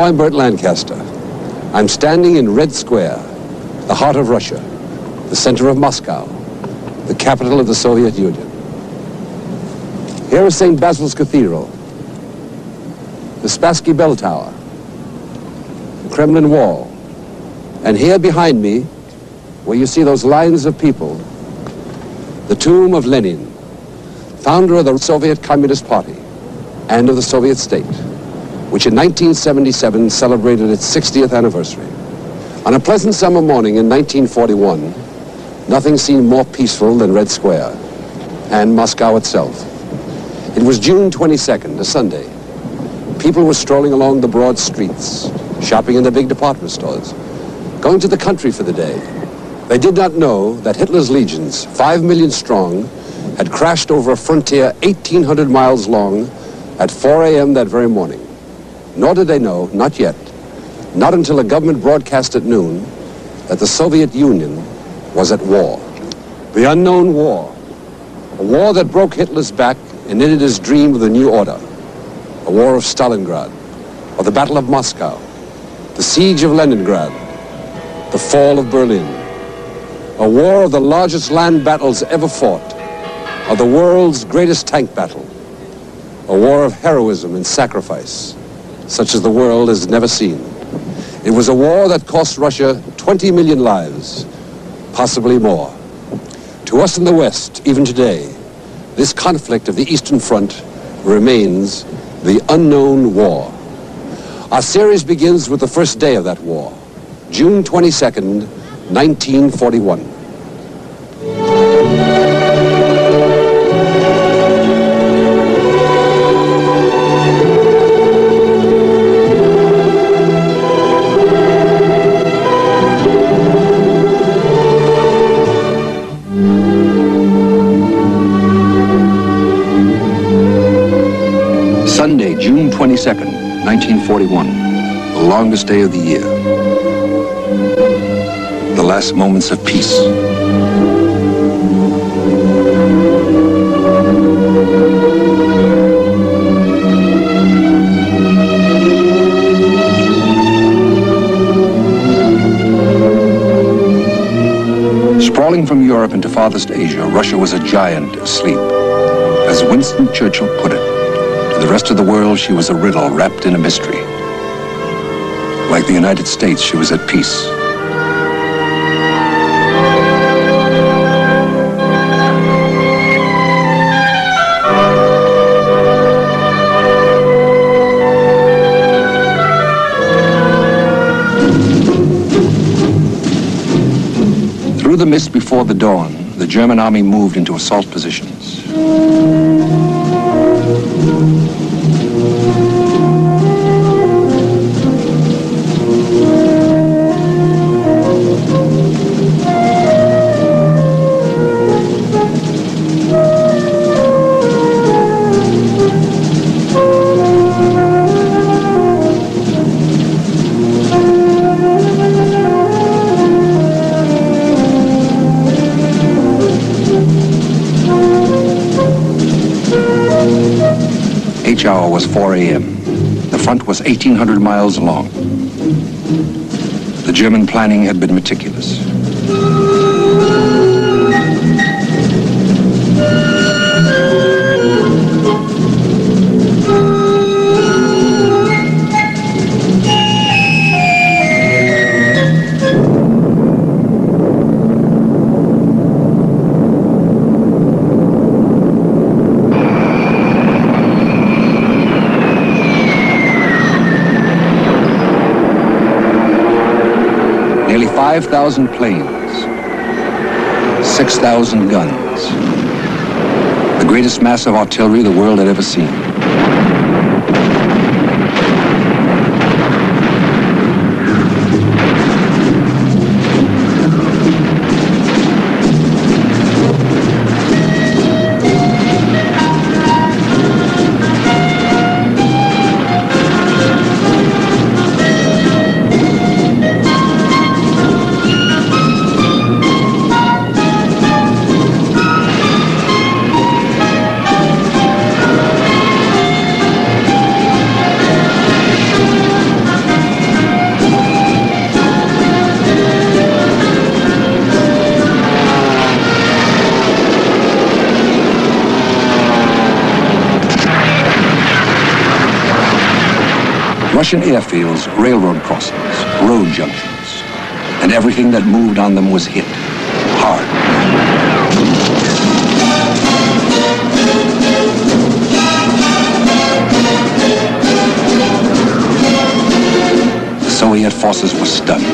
I'm Burt Lancaster. I'm standing in Red Square, the heart of Russia, the center of Moscow, the capital of the Soviet Union. Here is St. Basil's Cathedral, the Spassky Bell Tower, the Kremlin Wall, and here behind me, where you see those lines of people, the tomb of Lenin, founder of the Soviet Communist Party and of the Soviet state, which in 1977 celebrated its 60th anniversary. On a pleasant summer morning in 1941, nothing seemed more peaceful than Red Square and Moscow itself. It was June 22nd, a Sunday. People were strolling along the broad streets, shopping in the big department stores, going to the country for the day. They did not know that Hitler's legions, 5 million strong, had crashed over a frontier 1,800 miles long at 4 a.m. that very morning. Nor did they know, not yet, not until a government broadcast at noon, that the Soviet Union was at war. The unknown war. A war that broke Hitler's back and ended his dream of the new order. A war of Stalingrad, of the Battle of Moscow, the siege of Leningrad, the fall of Berlin. A war of the largest land battles ever fought, of the world's greatest tank battle. A war of heroism and sacrifice, such as the world has never seen. It was a war that cost Russia 20 million lives, possibly more. To us in the West, even today, this conflict of the Eastern Front remains the unknown war. Our series begins with the first day of that war, June 22nd, 1941. Sunday, June 22nd, 1941, the longest day of the year. The last moments of peace. Sprawling from Europe into farthest Asia, Russia was a giant asleep. As Winston Churchill put it, to the rest of the world, she was a riddle wrapped in a mystery. Like the United States, she was at peace. Through the mist before the dawn, the German army moved into assault positions. Each hour was 4 a.m. The front was 1,800 miles long. The German planning had been meticulous. Nearly 5,000 planes, 6,000 guns, the greatest mass of artillery the world had ever seen. Russian airfields, railroad crossings, road junctions, and everything that moved on them was hit hard. The Soviet forces were stunned.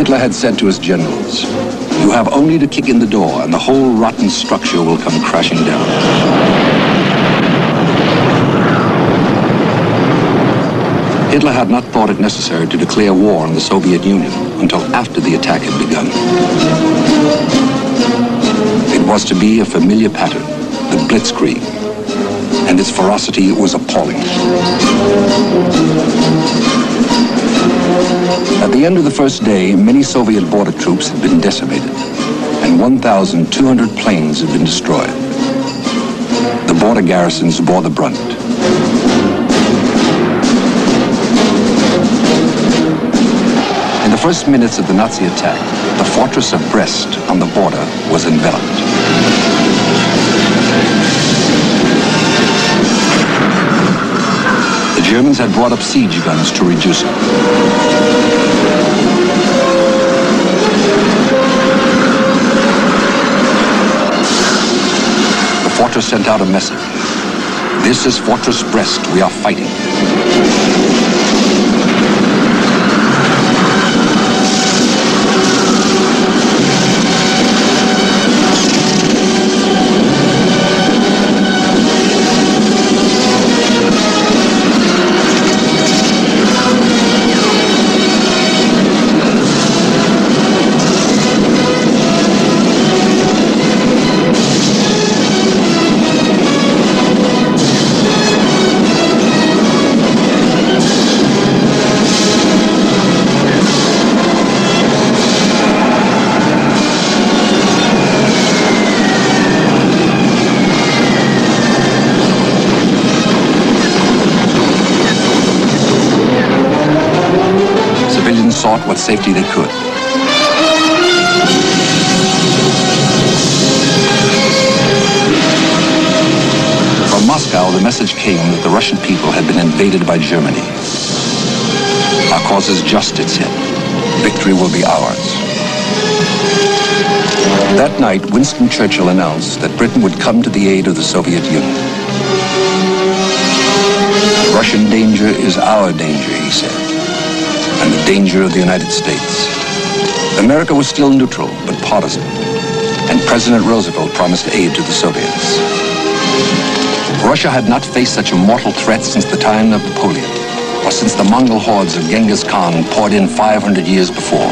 Hitler had said to his generals, "You have only to kick in the door and the whole rotten structure will come crashing down." Hitler had not thought it necessary to declare war on the Soviet Union until after the attack had begun. It was to be a familiar pattern, the blitzkrieg, and its ferocity was appalling. At the end of the first day, many Soviet border troops had been decimated, and 1,200 planes had been destroyed. The border garrisons bore the brunt. In the first minutes of the Nazi attack, the fortress of Brest on the border was enveloped. The Germans had brought up siege guns to reduce it. The fortress sent out a message. "This is Fortress Brest. We are fighting." Sought what safety they could. From Moscow, the message came that the Russian people had been invaded by Germany. "Our cause is just," it said. "Victory will be ours." That night, Winston Churchill announced that Britain would come to the aid of the Soviet Union. "Russian danger is our danger," he said, "and the danger of the United States." America was still neutral, but partisan, and President Roosevelt promised aid to the Soviets. Russia had not faced such a mortal threat since the time of Napoleon, or since the Mongol hordes of Genghis Khan poured in 500 years before.